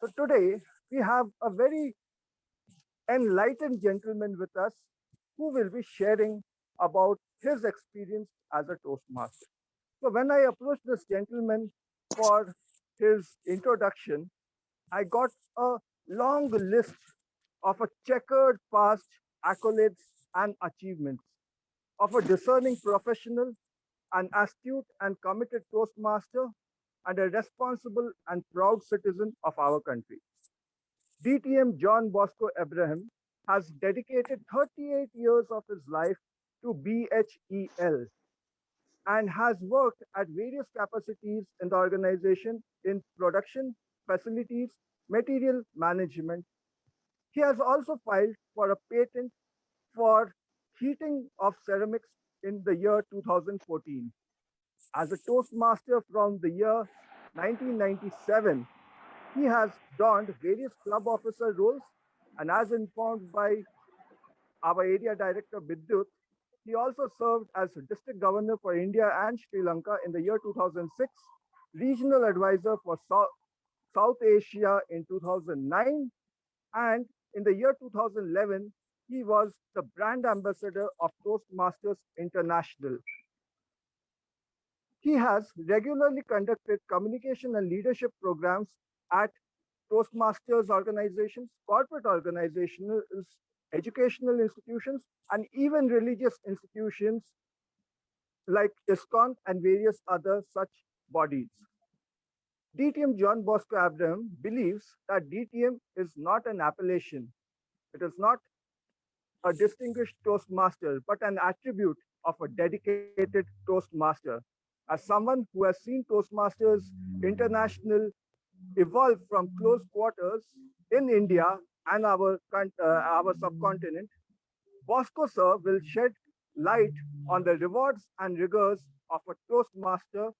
So today we have a very enlightened gentleman with us who will be sharing about his experience as a Toastmaster. So when I approached this gentleman for his introduction, I got a long list of a checkered past accolades and achievements of a discerning professional, an astute and committed Toastmaster, and a responsible and proud citizen of our country. DTM John Bosco Abraham has dedicated 38 years of his life to BHEL and has worked at various capacities in the organization in production, facilities, material management. He has also filed for a patent for heating of ceramics in the year 2014. As a Toastmaster from the year 1997, he has donned various club officer roles, and as informed by our area director Bidyut, he also served as district governor for India and Sri Lanka in the year 2006, regional advisor for South Asia in 2009, and in the year 2011, he was the brand ambassador of Toastmasters International. He has regularly conducted communication and leadership programs at Toastmasters organizations, corporate organizations, educational institutions, and even religious institutions like ISKCON and various other such bodies. DTM John Bosco Abraham believes that DTM is not an appellation. It is not a distinguished Toastmaster, but an attribute of a dedicated Toastmaster. As someone who has seen Toastmasters International evolved from close quarters in India and our subcontinent, Bosco Sir will shed light on the rewards and rigors of a Toastmaster,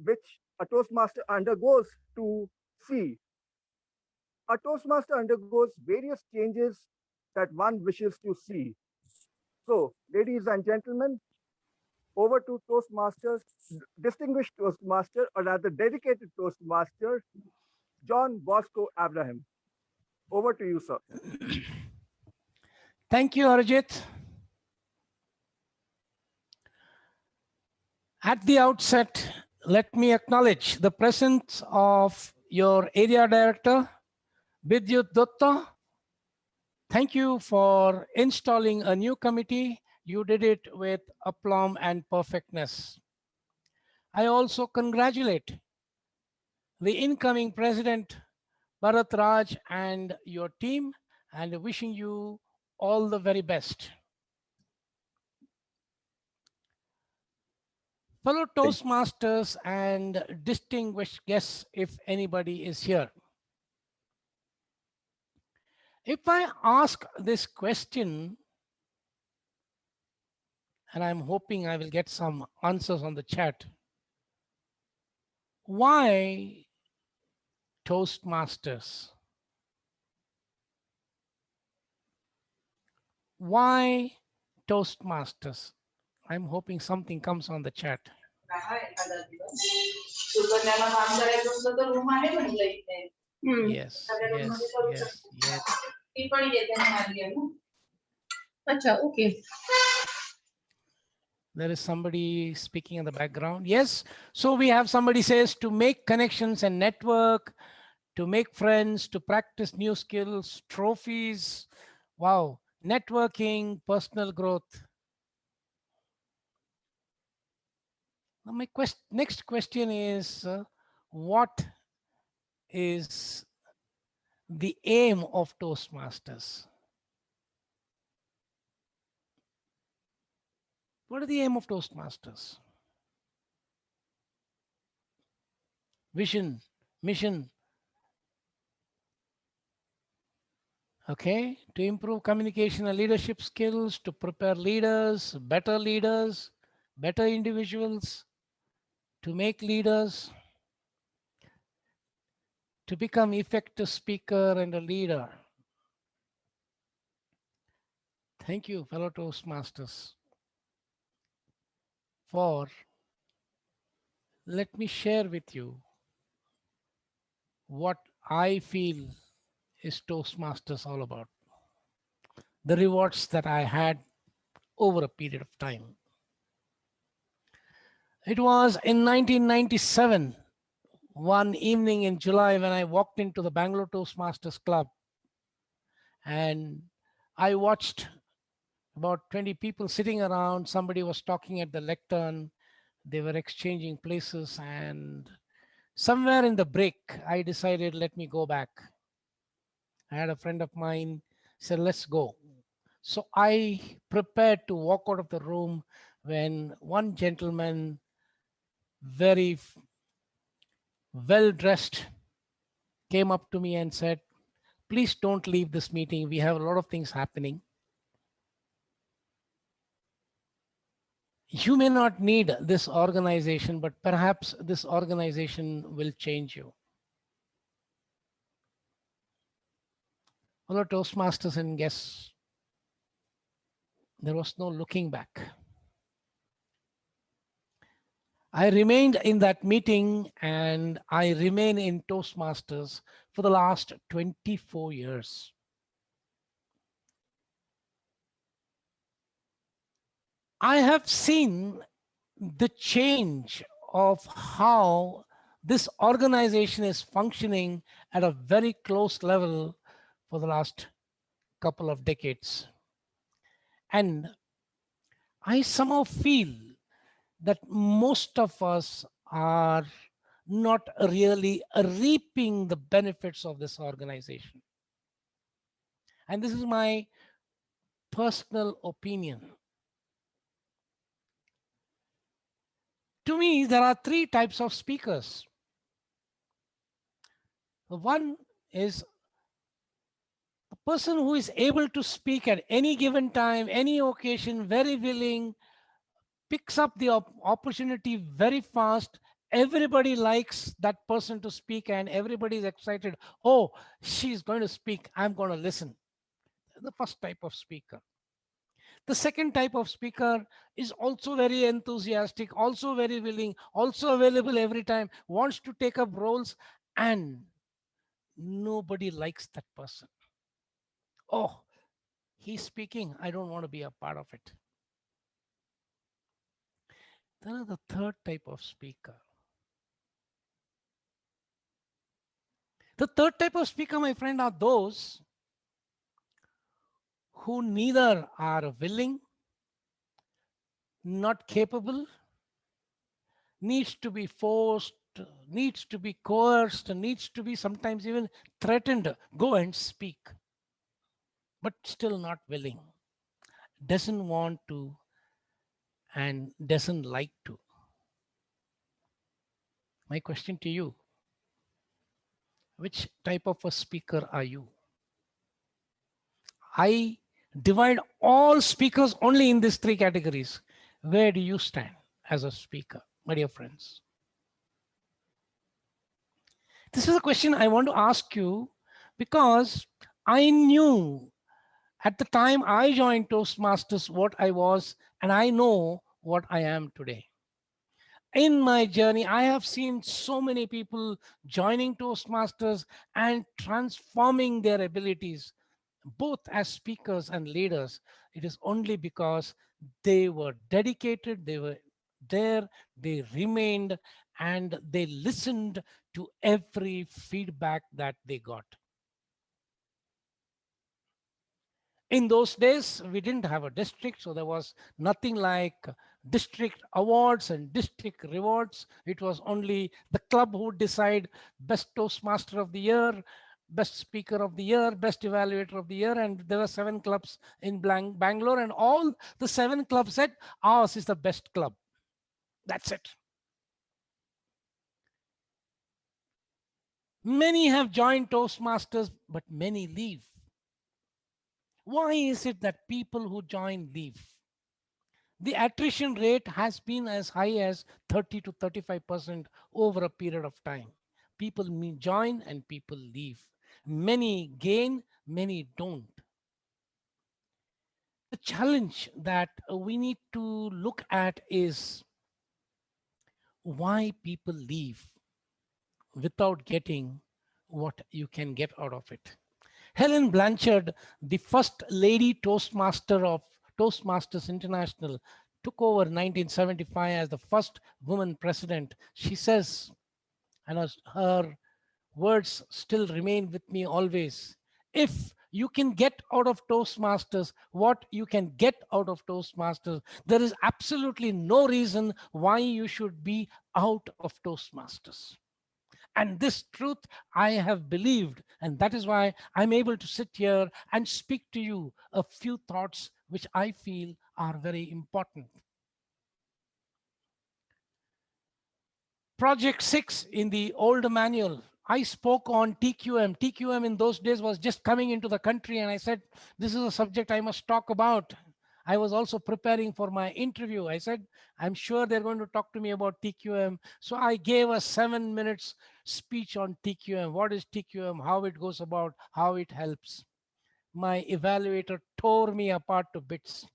which a Toastmaster undergoes to see. A Toastmaster undergoes various changes that one wishes to see. So, ladies and gentlemen, over to Toastmaster, distinguished Toastmaster, or rather dedicated Toastmaster, John Bosco Abraham. Over to you, sir. Thank you, Arijit. At the outset, let me acknowledge the presence of your area director, Bidyut Dutta. Thank you for installing a new committee. You did it with aplomb and perfectness. I also congratulate the incoming president, Bharat Raj, and your team, and wishing you all the very best. Fellow Toastmasters and distinguished guests, if anybody is here. If I ask this question, and I'm hoping I will get some answers on the chat, why Toastmasters? Why Toastmasters? I'm hoping something comes on the chat. Yes, yes. Okay. There is somebody speaking in the background. Yes. So we have somebody says to make connections and network, to make friends, to practice new skills, trophies. Wow. Networking, personal growth. Now my next question is, what is the aim of Toastmasters? What is the aim of Toastmasters? Vision, mission. Okay, to improve communication and leadership skills, to prepare leaders, better individuals, to make leaders, to become effective speaker and a leader. Thank you, fellow Toastmasters, for let me share with you what I feel is Toastmasters all about. The rewards that I had over a period of time. It was in 1997, one evening in July, when I walked into the Bangalore Toastmasters Club and I watched about 20 people sitting around. Somebody was talking at the lectern. They were exchanging places, and somewhere in the break, I decided, let me go back. I had a friend of mine said, let's go. So I prepared to walk out of the room when one gentleman, very well dressed, came up to me and said, please don't leave this meeting. We have a lot of things happening. You may not need this organization, but perhaps this organization will change you. Hello, Toastmasters and guests. There was no looking back. I remained in that meeting and I remain in Toastmasters for the last 24 years. I have seen the change of how this organization is functioning at a very close level for the last couple of decades. And I somehow feel that most of us are not really reaping the benefits of this organization. And this is my personal opinion. To me, there are three types of speakers. One is a person who is able to speak at any given time, any occasion, very willing, picks up the opportunity very fast. Everybody likes that person to speak and everybody is excited. Oh, she's going to speak. I'm going to listen. The first type of speaker. The second type of speaker is also very enthusiastic, also very willing, also available every time, wants to take up roles, and nobody likes that person. Oh, he's speaking. I don't want to be a part of it. Then the third type of speaker. The third type of speaker, my friend, are those who neither are willing, not capable, needs to be forced, needs to be coerced, needs to be sometimes even threatened. Go and speak, but still not willing, doesn't want to, and doesn't like to. My question to you, which type of a speaker are you? I divide all speakers only in these three categories. Where do you stand as a speaker, my dear friends? This is a question I want to ask you because I knew at the time I joined Toastmasters what I was, and I know what I am today. In my journey, I have seen so many people joining Toastmasters and transforming their abilities, both as speakers and leaders. It is only because they were dedicated, they were there, they remained, and they listened to every feedback that they got. In those days, we didn't have a district, so there was nothing like district awards and district rewards. It was only the club who would decide best Toastmaster of the year, best speaker of the year, best evaluator of the year. And there were 7 clubs in Bangalore, and all the 7 clubs said ours is the best club. That's it. Many have joined Toastmasters, but many leave. Why is it that people who join leave? The attrition rate has been as high as 30 to 35% over a period of time. People join and people leave. Many gain, many don't. The challenge that we need to look at is why people leave without getting what you can get out of it. Helen Blanchard, the first lady Toastmaster of Toastmasters International, took over 1975 as the first woman president. She says, and her words still remain with me always. If you can get out of Toastmasters what you can get out of Toastmasters, there is absolutely no reason why you should be out of Toastmasters. And this truth I have believed, and that is why I'm able to sit here and speak to you a few thoughts which I feel are very important. Project 6 in the old manual, I spoke on TQM. TQM in those days was just coming into the country, and I said, this is a subject I must talk about. I was also preparing for my interview. I said, I'm sure they're going to talk to me about TQM. So I gave a 7 minutes speech on TQM. What is TQM? How it goes about, how it helps. My evaluator tore me apart to bits.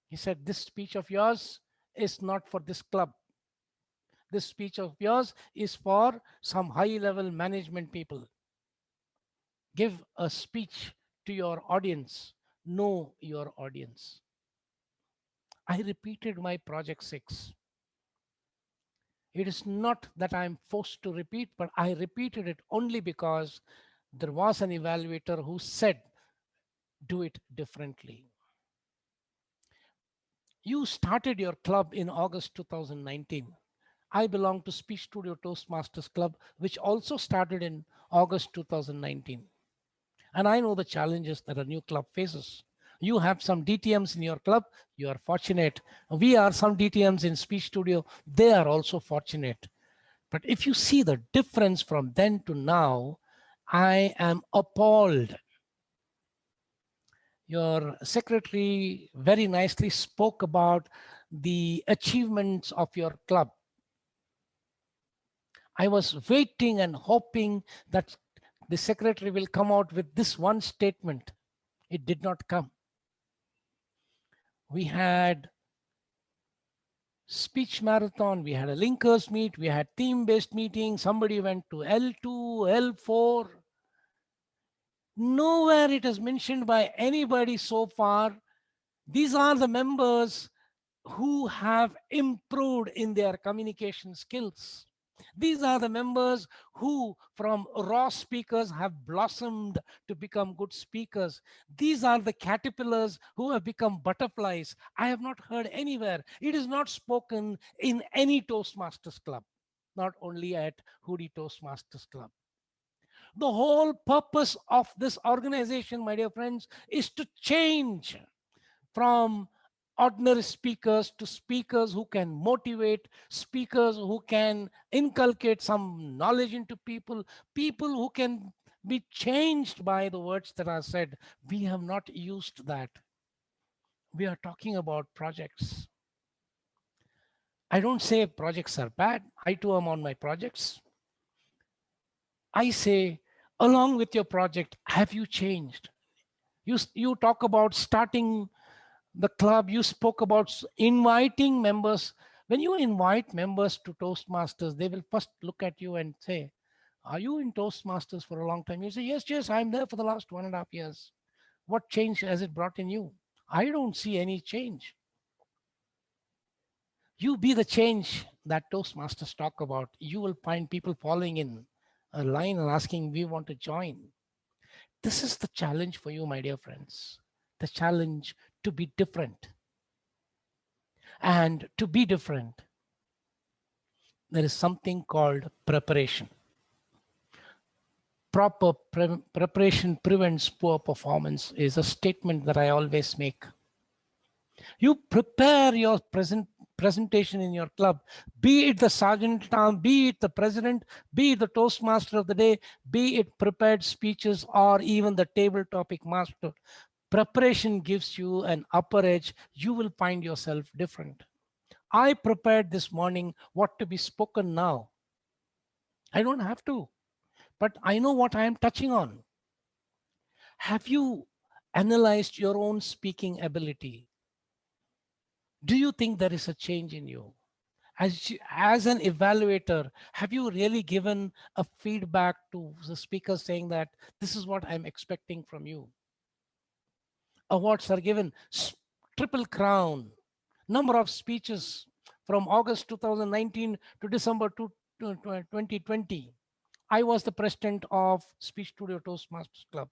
He said, this speech of yours is not for this club. This speech of yours is for some high level management people. Give a speech to your audience. Know your audience. I repeated my project 6. It is not that I'm forced to repeat, but I repeated it only because there was an evaluator who said, do it differently. You started your club in August 2019. I belong to Speech Studio Toastmasters Club, which also started in August 2019. And I know the challenges that a new club faces. You have some DTMs in your club, you are fortunate. We are some DTMs in Speech Studio, they are also fortunate. But if you see the difference from then to now, I am appalled. Your secretary very nicely spoke about the achievements of your club. I was waiting and hoping that the secretary will come out with this one statement. It did not come. We had speech marathon, we had a linkers meet, we had theme-based meeting, somebody went to L2, L4. Nowhere it is mentioned by anybody so far. These are the members who have improved in their communication skills. These are the members who from raw speakers have blossomed to become good speakers. These are the caterpillars who have become butterflies. I have not heard anywhere. It is not spoken in any Toastmasters club, not only at Hoodie Toastmasters Club. The whole purpose of this organization, my dear friends, is to change from ordinary speakers to speakers who can motivate, speakers who can inculcate some knowledge into people, people who can be changed by the words that are said. We have not used that. We are talking about projects. I don't say projects are bad. I too am on my projects. I say, along with your project, have you changed? You talk about starting the club, you spoke about inviting members. When you invite members to Toastmasters, they will first look at you and say, are you in Toastmasters for a long time? You say, yes, yes, I'm there for the last 1.5 years. What change has it brought in you? I don't see any change. You be the change that Toastmasters talk about. You will find people following in a line and asking, we want to join. This is the challenge for you, my dear friends. The challenge to be different. And to be different, there is something called preparation. Proper preparation prevents poor performance is a statement that I always make. You prepare your presentation in your club, be it the sergeant at arms, be it the president, be it the Toastmaster of the day, be it prepared speeches or even the table topic master. Preparation gives you an upper edge. You will find yourself different. I prepared this morning what to be spoken now. I don't have to, but I know what I am touching on. Have you analyzed your own speaking ability? Do you think there is a change in you? as an evaluator, have you really given a feedback to the speaker saying that this is what I'm expecting from you? Awards are given, triple crown, number of speeches from August 2019 to December 2020. I was the president of Speech Studio Toastmasters Club.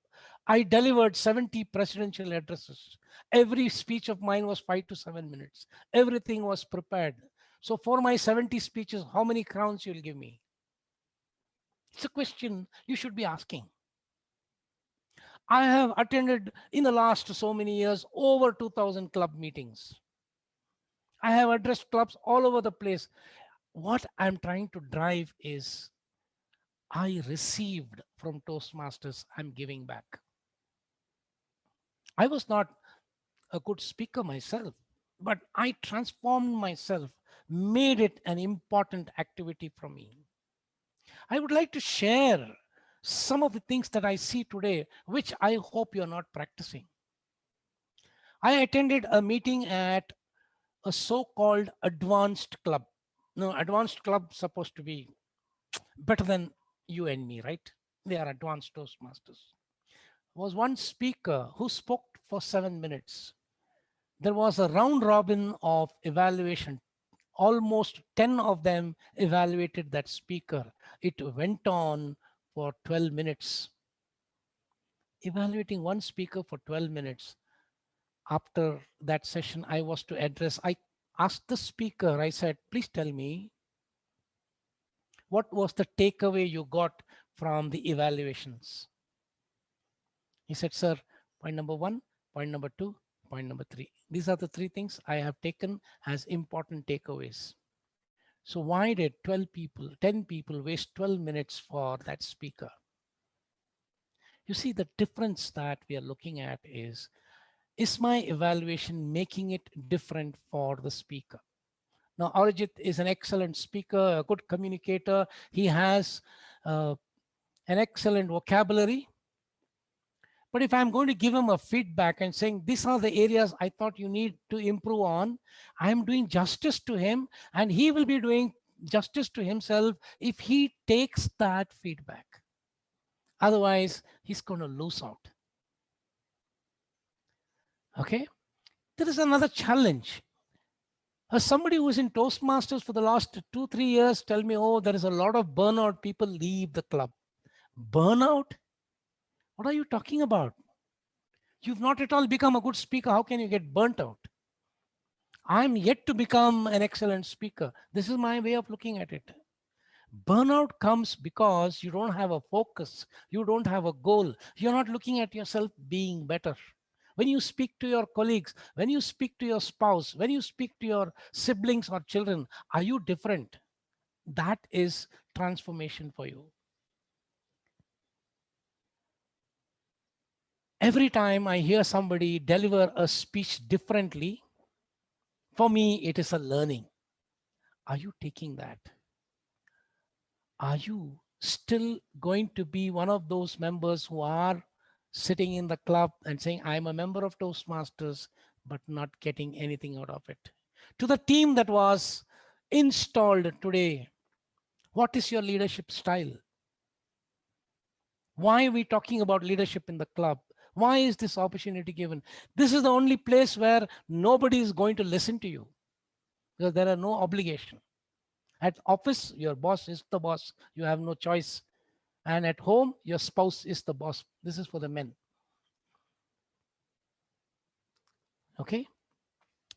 I delivered 70 presidential addresses. Every speech of mine was 5 to 7 minutes. Everything was prepared. So for my 70 speeches, how many crowns you'll give me? It's a question you should be asking. I have attended in the last so many years over 2000 club meetings. I have addressed clubs all over the place. What I'm trying to drive is I received from Toastmasters, I'm giving back. I was not a good speaker myself, but I transformed myself, made it an important activity for me. I would like to share some of the things that I see today, which I hope you're not practicing. I attended a meeting at a so-called advanced club. No, advanced club supposed to be better than you and me, right? They are advanced Toastmasters. Was one speaker who spoke for 7 minutes. There was a round robin of evaluation. Almost 10 of them evaluated that speaker. It went on for 12 minutes. Evaluating one speaker for 12 minutes. After that session, I was to address, I asked the speaker, I said, please tell me, what was the takeaway you got from the evaluations? He said, sir, point number one, point number two, point number three. These are the three things I have taken as important takeaways. So why did 12 people, 10 people waste 12 minutes for that speaker? You see, the difference that we are looking at is my evaluation making it different for the speaker? Now, Arijit is an excellent speaker, a good communicator. He has an excellent vocabulary. But if I'm going to give him a feedback and saying, these are the areas I thought you need to improve on, I'm doing justice to him, and he will be doing justice to himself if he takes that feedback. Otherwise, he's going to lose out. Okay. There is another challenge. As somebody who is in Toastmasters for the last 2-3 years, tell me, oh, there is a lot of burnout. People leave the club. Burnout? What are you talking about? You've not at all become a good speaker. How can you get burnt out? I'm yet to become an excellent speaker. This is my way of looking at it. Burnout comes because you don't have a focus. You don't have a goal. You're not looking at yourself being better. When you speak to your colleagues, when you speak to your spouse, when you speak to your siblings or children, are you different? That is transformation for you. Every time I hear somebody deliver a speech differently, for me, it is a learning. Are you taking that? Are you still going to be one of those members who are sitting in the club and saying, I'm a member of Toastmasters, but not getting anything out of it? To the team that was installed today, what is your leadership style? Why are we talking about leadership in the club? Why is this opportunity given? This is the only place where nobody is going to listen to you because there are no obligation. At office, your boss is the boss. You have no choice. And at home, your spouse is the boss. This is for the men. Okay.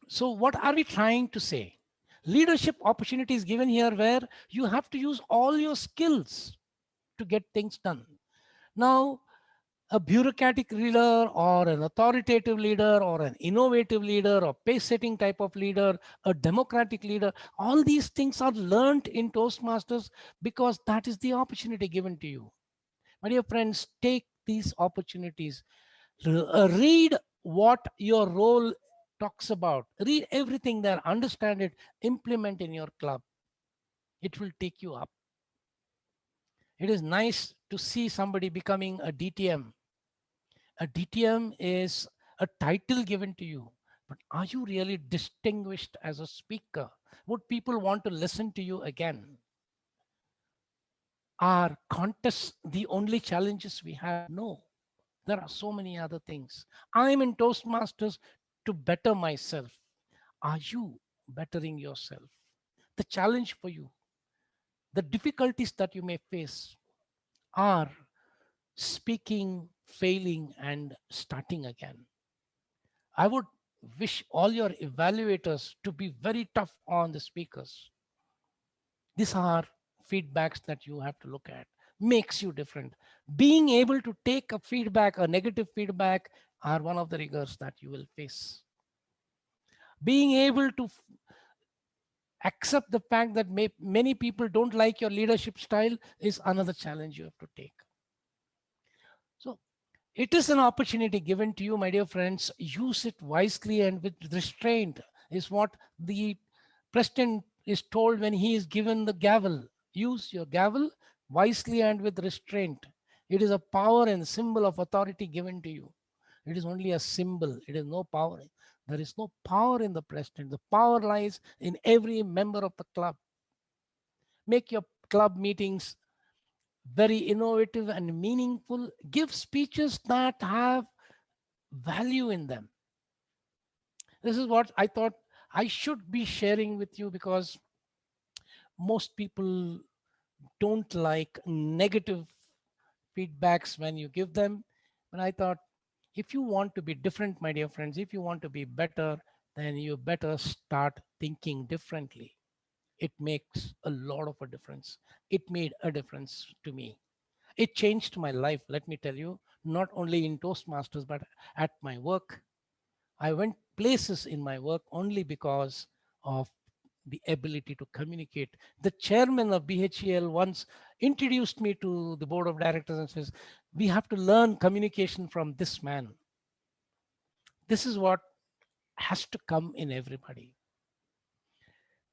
So what are we trying to say? Leadership opportunities given here where you have to use all your skills to get things done. Now, a bureaucratic leader or an authoritative leader or an innovative leader or pace setting type of leader, a democratic leader, all these things are learned in Toastmasters because that is the opportunity given to you. My dear friends, take these opportunities. Read what your role talks about. Read everything there, understand it, implement in your club. It will take you up. It is nice to see somebody becoming a DTM. A DTM is a title given to you, but are you really distinguished as a speaker? Would people want to listen to you again? Are contests the only challenges we have? No, there are so many other things. I'm in Toastmasters to better myself. Are you bettering yourself? The challenge for you, the difficulties that you may face are speaking, failing, and starting again. I would wish all your evaluators to be very tough on the speakers. These are feedbacks that you have to look at. Makes you different. Being able to take a feedback, a negative feedback, are one of the rigors that you will face. Being able to accept the fact that many people don't like your leadership style is another challenge you have to take. So it is an opportunity given to you, my dear friends. Use it wisely and with restraint, is what the president is told when he is given the gavel. Use your gavel wisely and with restraint. It is a power and symbol of authority given to you. It is only a symbol. It is no power. There is no power in the president. The power lies in every member of the club. Make your club meetings very innovative and meaningful. Give speeches that have value in them. This is what I thought I should be sharing with you, because most people don't like negative feedbacks when you give them. But I thought, if you want to be different, my dear friends, if you want to be better, then you better start thinking differently. It makes a lot of a difference. It made a difference to me. It changed my life, let me tell you, not only in Toastmasters, but at my work. I went places in my work only because of the ability to communicate. The chairman of BHEL once introduced me to the board of directors and says, we have to learn communication from this man. This is what has to come in everybody.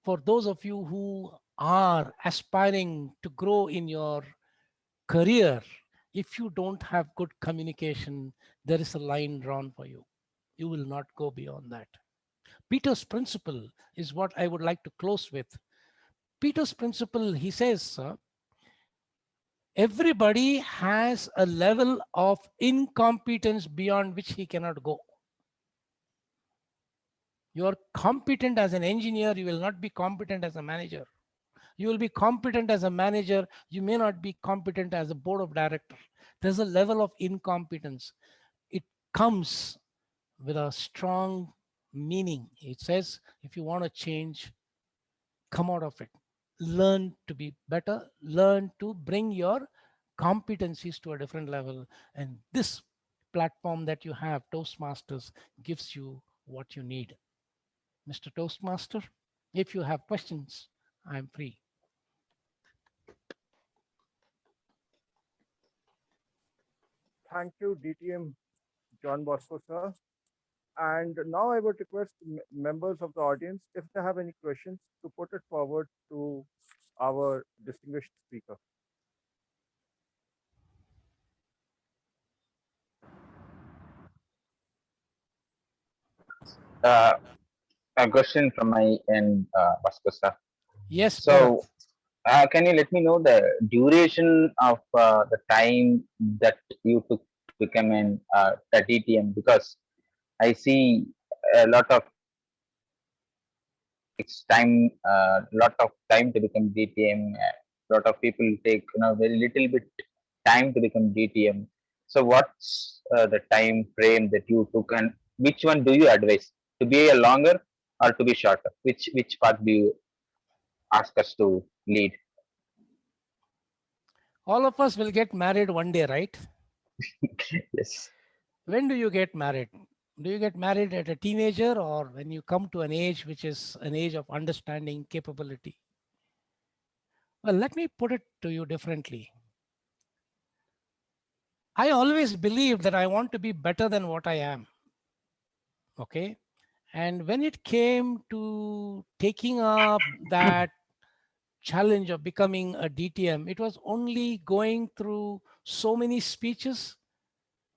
For those of you who are aspiring to grow in your career, if you don't have good communication, there is a line drawn for you. You will not go beyond that. Peter's principle is what I would like to close with. Peter's principle, he says, everybody has a level of incompetence beyond which he cannot go. You are competent as an engineer, you will not be competent as a manager. You will be competent as a manager, you may not be competent as a board of director. There's a level of incompetence. It comes with a strong meaning. It says, if you want to change, come out of it. Learn to be better, learn to bring your competencies to a different level. And this platform that you have, Toastmasters, gives you what you need. Mr. Toastmaster, if you have questions, I'm free. Thank you, DTM John Bosco, sir. And now I would request members of the audience, if they have any questions, to put it forward to our distinguished speaker. Uh, a question from my end, Bosco sir. Yes, Bharat. So, can you let me know the duration of the time that you took to become a DTM? Because I see a lot of it's time, lot of time to become DTM. A lot of people take very little bit time to become DTM. So, what's the time frame that you took, and which one do you advise, to be a longer or to be shorter? Which path do you ask us to lead? All of us will get married one day, right? Yes. When do you get married? Do you get married at a teenager, or when you come to an age which is an age of understanding, capability? Well, let me put it to you differently. I always believed that I want to be better than what I am. Okay. And when it came to taking up that challenge of becoming a DTM, it was only going through so many speeches.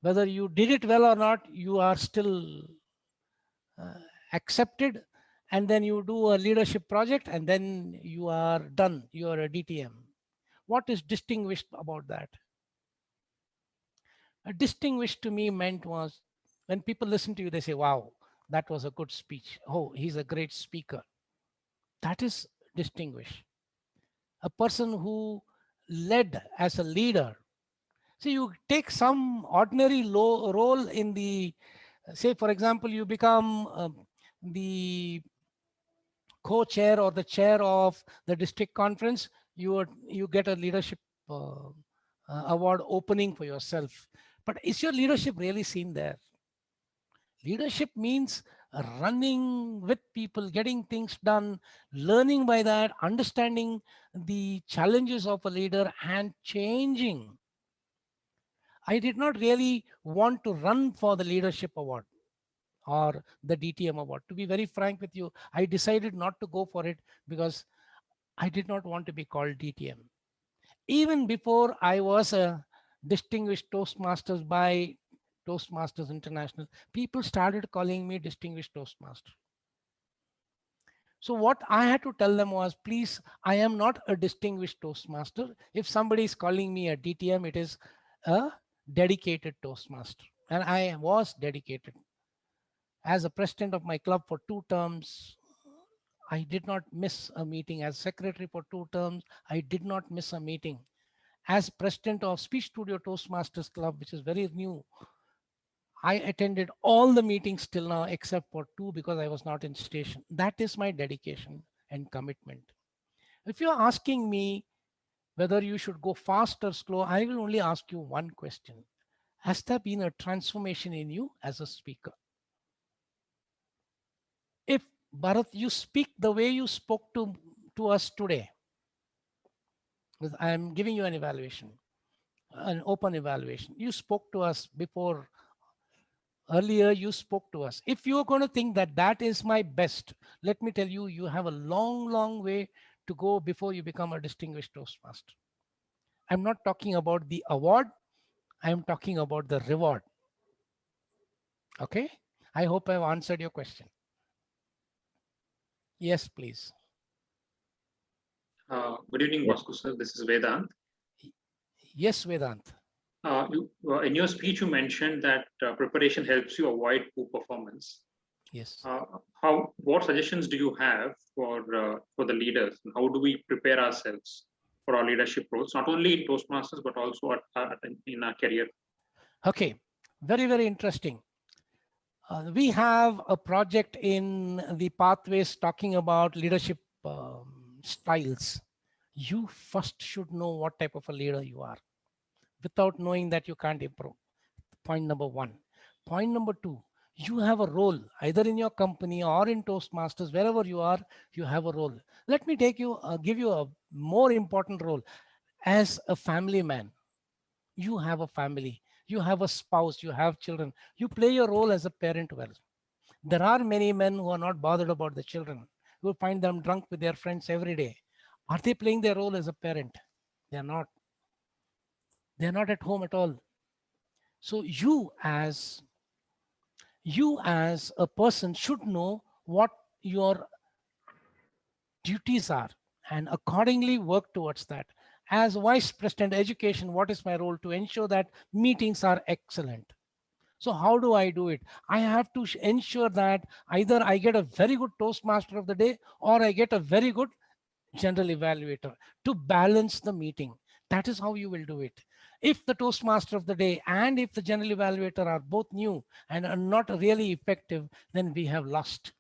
Whether you did it well or not, you are still accepted, and then you do a leadership project, and then you are done. You are a DTM. What is distinguished about that? A distinguished to me meant was when people listen to you, they say, wow, that was a good speech. Oh, he's a great speaker. That is distinguished. A person who led as a leader. So you take some ordinary role in the, say, for example, you become the co-chair or the chair of the district conference, you get a leadership award opening for yourself. But is your leadership really seen there? Leadership means running with people, getting things done, learning by that, understanding the challenges of a leader and changing. I did not really want to run for the leadership award or the DTM award. To be very frank with you, I decided not to go for it because I did not want to be called DTM. Even before I was a distinguished Toastmasters by Toastmasters International, people started calling me distinguished Toastmaster. So what I had to tell them was, please, I am not a distinguished Toastmaster. If somebody is calling me a DTM, it is a dedicated Toastmaster. And I was dedicated. As a president of my club for 2 terms, I did not miss a meeting. As secretary for 2 terms, I did not miss a meeting. As president of Speech Studio Toastmasters Club, which is very new, I attended all the meetings till now except for 2 because I was not in station. That is my dedication and commitment. If you're asking me whether you should go fast or slow, I will only ask you one question. Has there been a transformation in you as a speaker? If, Bharat, you speak the way you spoke to us today, I am giving you an evaluation, an open evaluation. You spoke to us before, earlier you spoke to us. If you're going to think that that is my best, let me tell you, you have a long, long way to go before you become a distinguished Toastmaster. I'm not talking about the award. I'm talking about the reward. Okay. I hope I've answered your question. Yes, please. Good evening, Yes. Bosco Sir. This is Vedant. Yes, Vedant. In your speech, you mentioned that preparation helps you avoid poor performance. Yes. What suggestions do you have for the leaders? And how do we prepare ourselves for our leadership roles, not only in Toastmasters but also in our career? Okay. Very, very interesting. We have a project in the pathways talking about leadership styles. You first should know what type of a leader you are. Without knowing that, you can't improve. Point number 1. Point number 2, you have a role either in your company or in Toastmasters, wherever you are, you have a role. Let me give you a more important role. As a family man, you have a family, you have a spouse, you have children, you play your role as a parent well. There are many men who are not bothered about the children. You will find them drunk with their friends every day. Are they playing their role as a parent? They are not. They are not at home at all. So you as a person should know what your duties are and accordingly work towards that. As vice president education, what is my role? To ensure that meetings are excellent. So how do I do it? I have to ensure that either I get a very good Toastmaster of the day or I get a very good general evaluator to balance the meeting. That is how you will do it. If the Toastmaster of the day and if the general evaluator are both new and are not really effective, then we have lost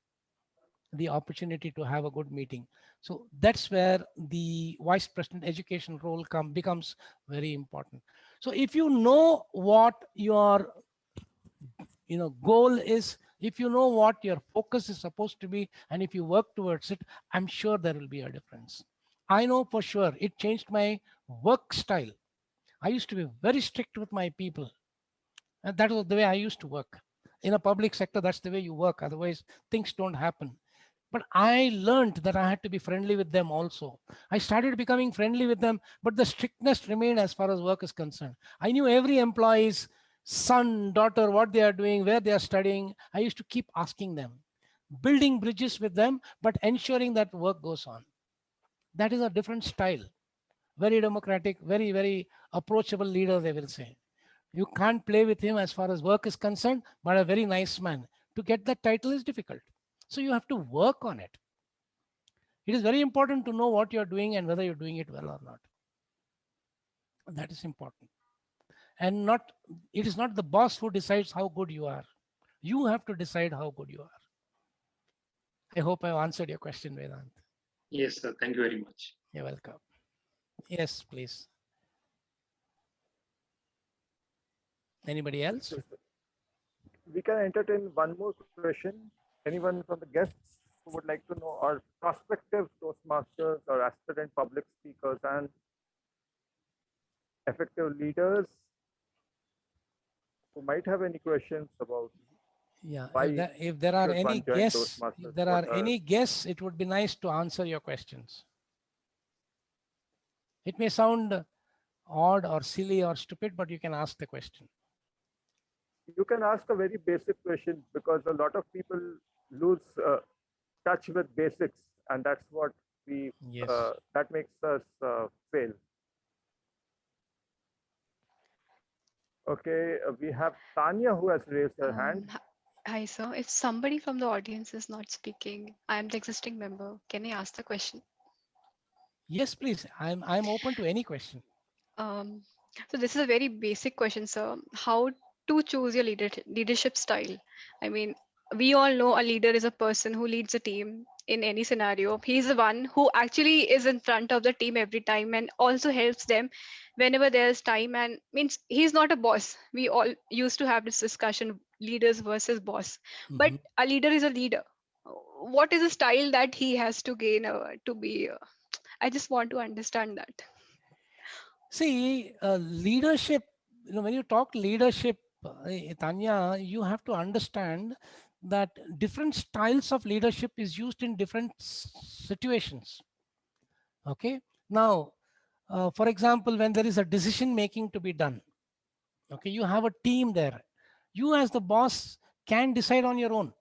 the opportunity to have a good meeting. So that's where the vice president education role becomes very important. So if you know what your goal is, if you know what your focus is supposed to be, and if you work towards it, I'm sure there will be a difference. I know for sure it changed my work style. I used to be very strict with my people, and that was the way I used to work. In a public sector, that's the way you work, otherwise things don't happen. But I learned that I had to be friendly with them also. I started becoming friendly with them, but the strictness remained as far as work is concerned. I knew every employee's son, daughter, what they are doing, where they are studying. I used to keep asking them. building bridges with them, but ensuring that work goes on. That is a different style. Very democratic, very, very approachable leader, they will say. You can't play with him as far as work is concerned, but a very nice man. To get that title is difficult. So you have to work on it. It is very important to know what you're doing and whether you're doing it well or not. That is important. And not, it is not the boss who decides how good you are. You have to decide how good you are. I hope I've answered your question, Vedant. Yes, sir. Thank you very much. You're welcome. Yes, please. Anybody else? We can entertain one more question. Anyone from the guests who would like to know, or prospective Toastmasters or aspirant public speakers and effective leaders who might have any questions about Yeah, why if there are should any one join guests, Toastmasters? if there are any guests, it would be nice to answer your questions. It may sound odd or silly or stupid, but you can ask the question. You can ask a very basic question, because a lot of people lose touch with basics, and that's what we Yes. that makes us fail. Okay, we have Tanya who has raised her hand. Hi, sir. If somebody from the audience is not speaking, I am the existing member. Can I ask the question? Yes, please. I'm open to any question. So this is a very basic question, sir. How to choose your leadership style? I mean, we all know a leader is a person who leads a team in any scenario. He's the one who actually is in front of the team every time and also helps them whenever there's time, and means he's not a boss. We all used to have this discussion, leaders versus boss. But a leader is a leader. What is the style that he has to gain to be? I just want to understand that. See, leadership, when you talk leadership, Tanya, you have to understand that different styles of leadership is used in different situations. Okay. Now, for example, when there is a decision making to be done, okay, you have a team there. You as the boss can decide on your own.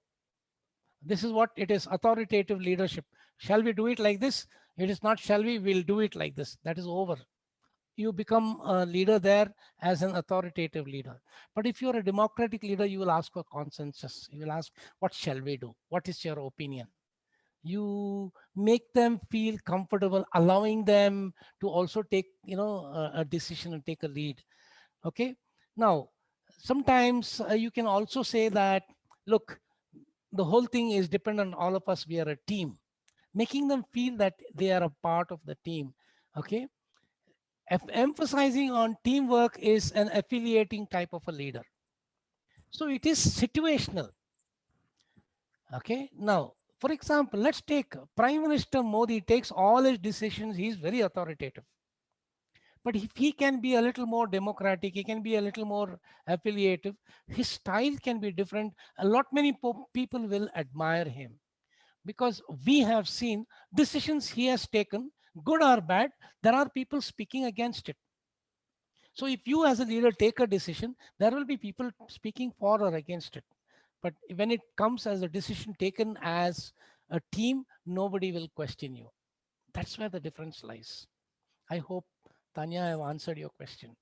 This is what it is, authoritative leadership. Shall we do it like this? It is not shall we, we'll do it like this. That is over. You become a leader there as an authoritative leader. But if you're a democratic leader, you will ask for consensus. You will ask, what shall we do? What is your opinion? You make them feel comfortable, allowing them to also take, a decision and take a lead. Okay. Now, sometimes you can also say that, look, the whole thing is dependent on all of us. We are a team, making them feel that they are a part of the team. Okay. Emphasizing on teamwork is an affiliating type of a leader. So it is situational. Okay. Now, for example, let's take Prime Minister Modi takes all his decisions. He's very authoritative. But if he can be a little more democratic, he can be a little more affiliative, his style can be different. A lot many people will admire him, because we have seen decisions he has taken, good or bad, there are people speaking against it. So if you as a leader take a decision, there will be people speaking for or against it. But when it comes as a decision taken as a team, nobody will question you. That's where the difference lies. I hope, Tanya, I have answered your question.